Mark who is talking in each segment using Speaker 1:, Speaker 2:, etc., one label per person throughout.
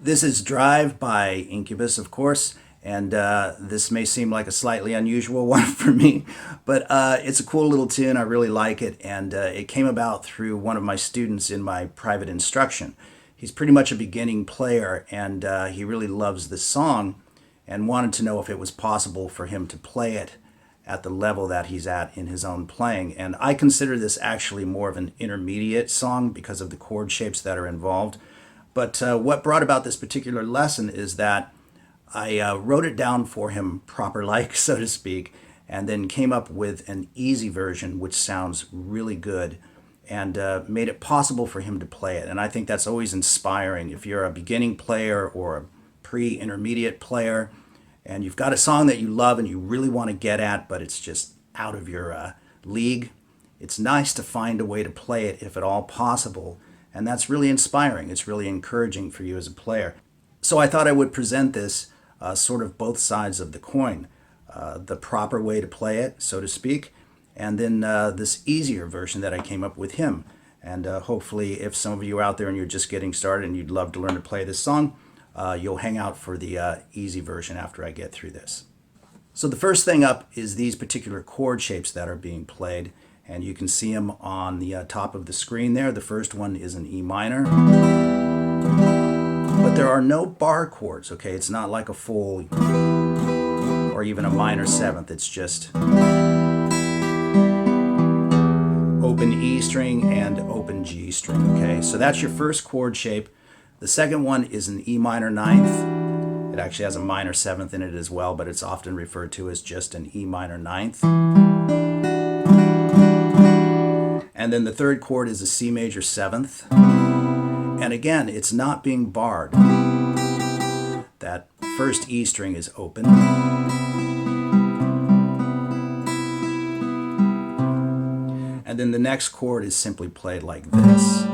Speaker 1: This is Drive by Incubus, of course, and this may seem like a slightly unusual one for me, but it's a cool little tune. I really like it, and it came about through one of my students in my private instruction. He's pretty much a beginning player, and he really loves this song and wanted to know if it was possible for him to play it at the level that he's at in his own playing. And I consider this actually more of an intermediate song because of the chord shapes that are involved. But what brought about this particular lesson is that I wrote it down for him proper-like, so to speak, and then came up with an easy version which sounds really good and made it possible for him to play it. And I think that's always inspiring. If you're a beginning player or a pre-intermediate player and you've got a song that you love and you really want to get at, but it's just out of your league, it's nice to find a way to play it if at all possible. And that's really inspiring. It's really encouraging for you as a player. So I thought I would present this sort of both sides of the coin. The proper way to play it, so to speak, and then this easier version that I came up with him. And hopefully if some of you are out there and you're just getting started and you'd love to learn to play this song, you'll hang out for the easy version after I get through this. So the first thing up is these particular chord shapes that are being played, and you can see them on the top of the screen there. The first one is an E minor, but there are no bar chords, okay? It's not like a full or even a minor seventh. It's just open E string and open G string, okay? So that's your first chord shape. The second one is an E minor ninth. It actually has a minor seventh in it as well, but it's often referred to as just an E minor ninth. And then the third chord is a C major seventh. And again, it's not being barred. That first E string is open. And then the next chord is simply played like this.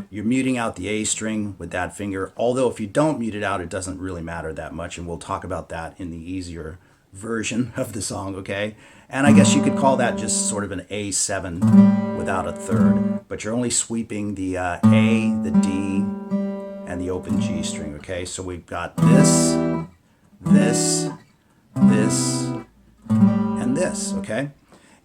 Speaker 1: You're muting out the A string with that finger, although if you don't mute it out, it doesn't really matter that much, and we'll talk about that in the easier version of the song, okay? And I guess you could call that just sort of an A7 without a third, but you're only sweeping the A, the D, and the open G string, okay? So we've got this, this, this, and this, okay?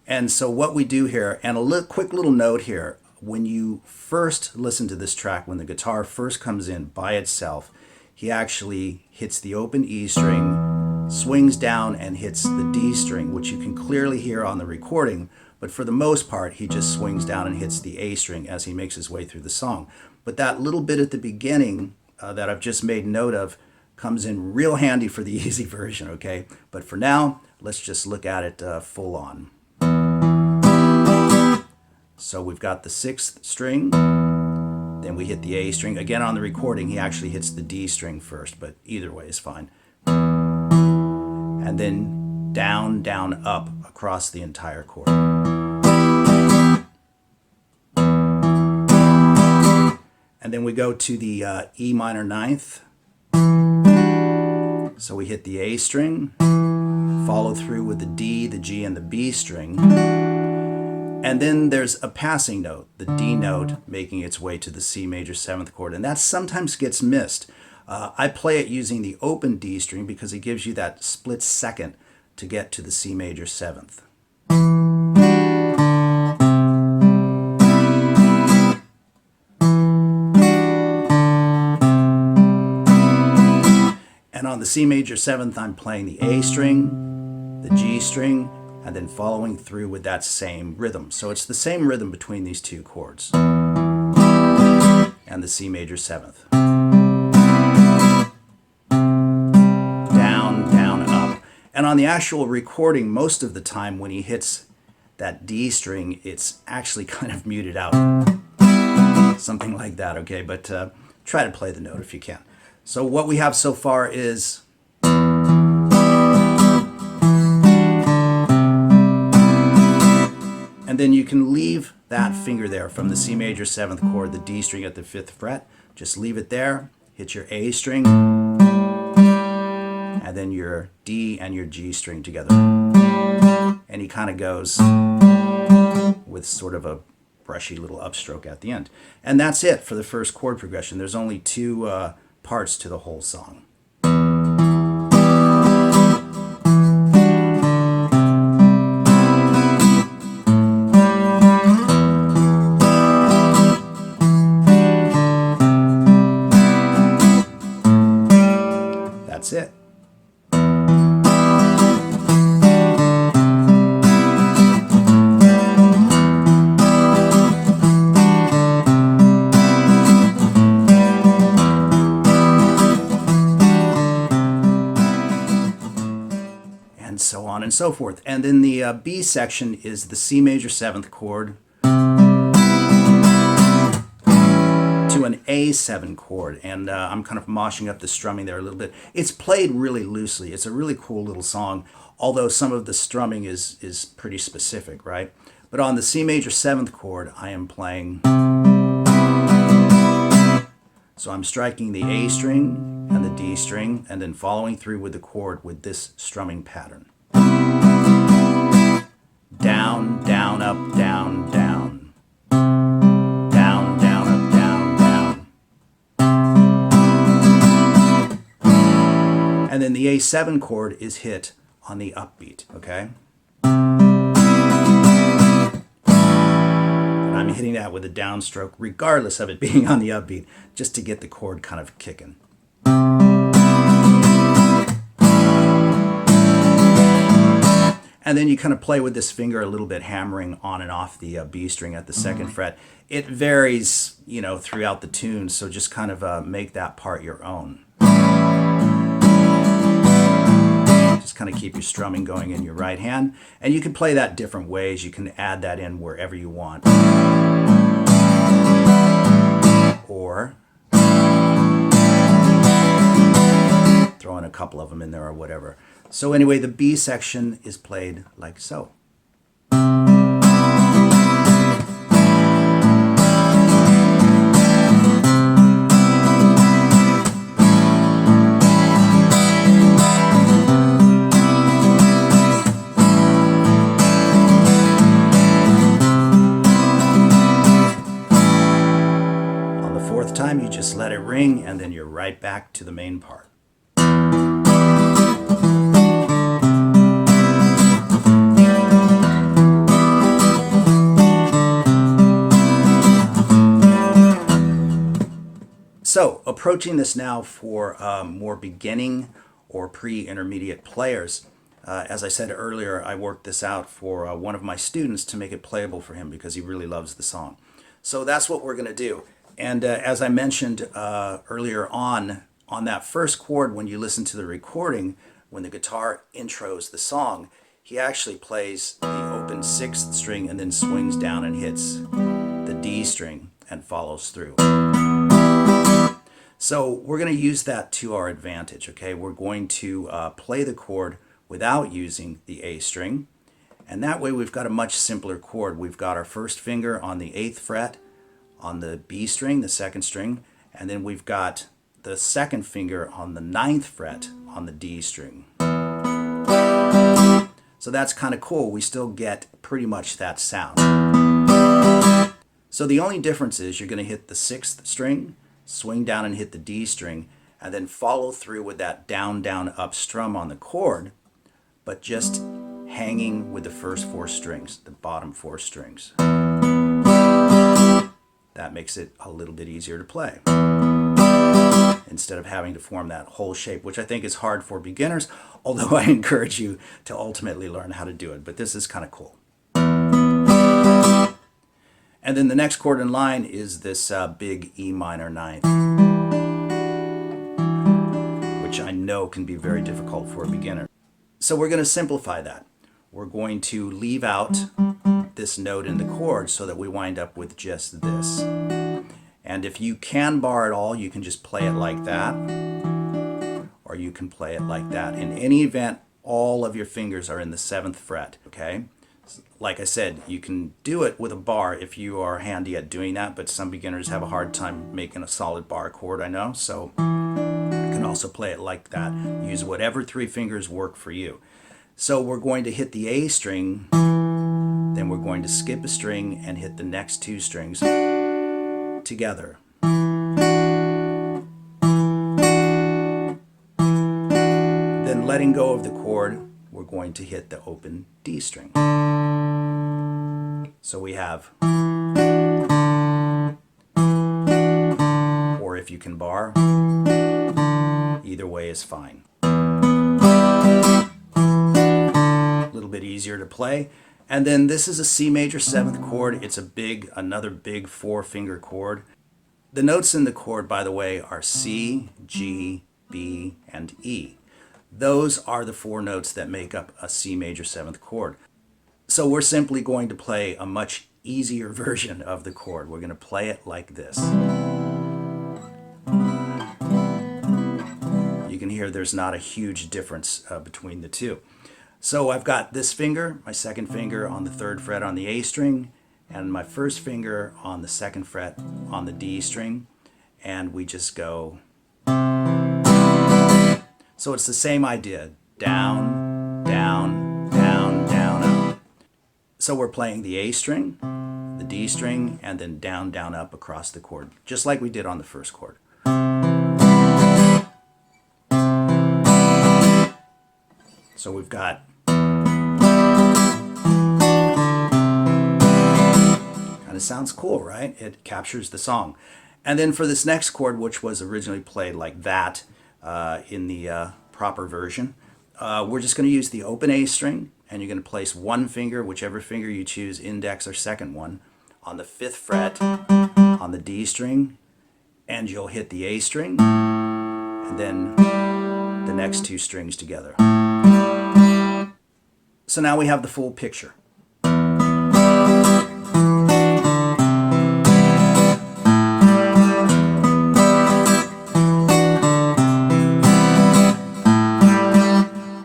Speaker 1: And so what we do here, and a quick little note here, when you first listen to this track, when the guitar first comes in by itself, he actually hits the open E string, swings down and hits the D string, which you can clearly hear on the recording, but for the most part he just swings down and hits the A string as he makes his way through the song. But that little bit at the beginning that I've just made note of comes in real handy for the easy version, okay? But for now, let's just look at it full on. So we've got the sixth string, then we hit the A string. Again, on the recording, he actually hits the D string first, but either way is fine. And then down, down, up across the entire chord. And then we go to the E minor ninth. So we hit the A string, follow through with the D, the G, and the B string. And then there's a passing note, the D note, making its way to the C major seventh chord, and that sometimes gets missed. I play it using the open D string because it gives you that split second to get to the C major seventh. And on the C major seventh, I'm playing the A string, the G string, and then following through with that same rhythm. So it's the same rhythm between these two chords and the C major seventh. Down, down, up. And on the actual recording, most of the time when he hits that D string, it's actually kind of muted out. Something like that, okay? But try to play the note if you can. So what we have so far is and then you can leave that finger there from the C major seventh chord, the D string at the fifth fret. Just leave it there, hit your A string, and then your D and your G string together. And he kind of goes with sort of a brushy little upstroke at the end. And that's it for the first chord progression. There's only two parts to the whole song. That's it. And so on and so forth. And then the B section is the C major 7th chord to an A7 chord, and I'm kind of moshing up the strumming there a little bit. It's played really loosely. It's a really cool little song, although some of the strumming is pretty specific, right? But on the C major 7th chord, I am playing, so I'm striking the A string and the D string, and then following through with the chord with this strumming pattern. Down, down, up, down, down. Down, down, up, down, down. And then the A7 chord is hit on the upbeat, okay? And I'm hitting that with a downstroke regardless of it being on the upbeat, just to get the chord kind of kicking. And then you kind of play with this finger a little bit, hammering on and off the B string at the 2nd fret. It varies, you know, throughout the tune, so just kind of make that part your own. Just kind of keep your strumming going in your right hand. And you can play that different ways. You can add that in wherever you want. Or throw in a couple of them in there or whatever. So anyway, the B section is played like so. On the 4th time, you just let it ring, and then you're right back to the main part. So, approaching this now for more beginning or pre-intermediate players. As I said earlier, I worked this out for one of my students to make it playable for him because he really loves the song. So that's what we're going to do. And as I mentioned earlier on that first chord, when you listen to the recording, when the guitar intros the song, he actually plays the open 6th string and then swings down and hits the D string and follows through. So we're going to use that to our advantage, okay? We're going to play the chord without using the A string, and that way we've got a much simpler chord. We've got our first finger on the 8th fret on the B string, the 2nd string, and then we've got the 2nd finger on the 9th fret on the D string. So that's kind of cool. We still get pretty much that sound. So the only difference is you're going to hit the 6th string, swing down and hit the D string, and then follow through with that down, down, up strum on the chord, but just hanging with the first 4 strings, the bottom 4 strings. That makes it a little bit easier to play, instead of having to form that whole shape, which I think is hard for beginners, although I encourage you to ultimately learn how to do it. But this is kind of cool. And then the next chord in line is this big E minor 9th, which I know can be very difficult for a beginner. So we're going to simplify that. We're going to leave out this note in the chord so that we wind up with just this. And if you can bar it all, you can just play it like that, or you can play it like that. In any event, all of your fingers are in the 7th fret, okay? Like I said, you can do it with a bar if you are handy at doing that, but some beginners have a hard time making a solid bar chord, I know, so you can also play it like that. Use whatever 3 fingers work for you. So we're going to hit the A string, then we're going to skip a string and hit the next 2 strings together. letting go of the chord, we're going to hit the open D string. So we have, or if you can bar, either way is fine. A little bit easier to play. And then this is a C major 7th chord. It's another big 4-finger chord. The notes in the chord, by the way, are C, G, B, and E. Those are the 4 notes that make up a C major 7th chord. So we're simply going to play a much easier version of the chord. We're going to play it like this. You can hear there's not a huge difference between the two. So I've got this finger, my 2nd finger on the 3rd fret on the A string, and my 1st finger on the 2nd fret on the D string, and we just go. So it's the same idea, down, down, down, down, up. So we're playing the A string, the D string, and then down, down, up across the chord, just like we did on the 1st chord. So we've got, kind of sounds cool, right? It captures the song. And then for this next chord, which was originally played like that in the proper version, we're just going to use the open A string, and you're going to place one finger, whichever finger you choose, index or 2nd one, on the 5th fret on the D string, and you'll hit the A string, and then the next 2 strings together. So now we have the full picture.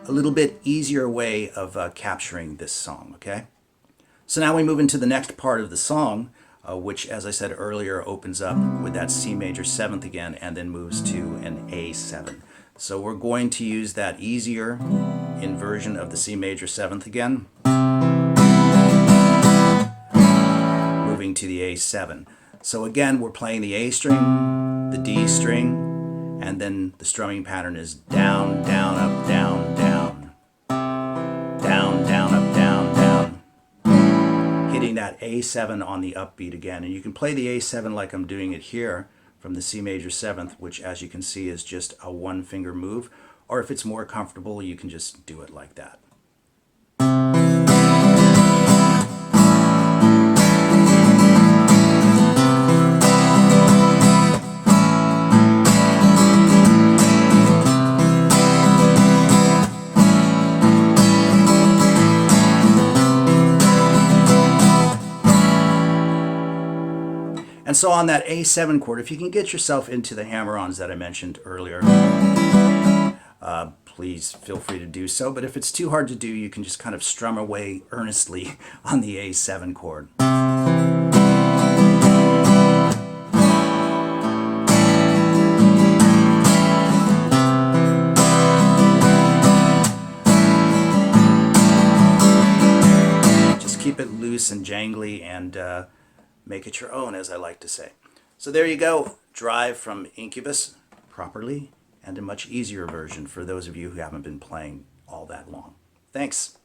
Speaker 1: A little bit easier way of capturing this song, okay? So now we move into the next part of the song, which, as I said earlier, opens up with that C major 7th again and then moves to an A7. So we're going to use that easier inversion of the C major 7th again, moving to the A7. So again, we're playing the A string, the D string, and then the strumming pattern is down, down, up, down, down, down, down, up, down, down, hitting that A7 on the upbeat again. And you can play the A7 like I'm doing it here from the C major 7th, which, as you can see, is just a 1-finger move. Or if it's more comfortable, you can just do it like that. And so on that A7 chord, if you can get yourself into the hammer-ons that I mentioned earlier, please feel free to do so. But if it's too hard to do, you can just kind of strum away earnestly on the A7 chord. Just keep it loose and jangly and make it your own, as I like to say. So there you go. Drive from Incubus properly, and a much easier version for those of you who haven't been playing all that long. Thanks.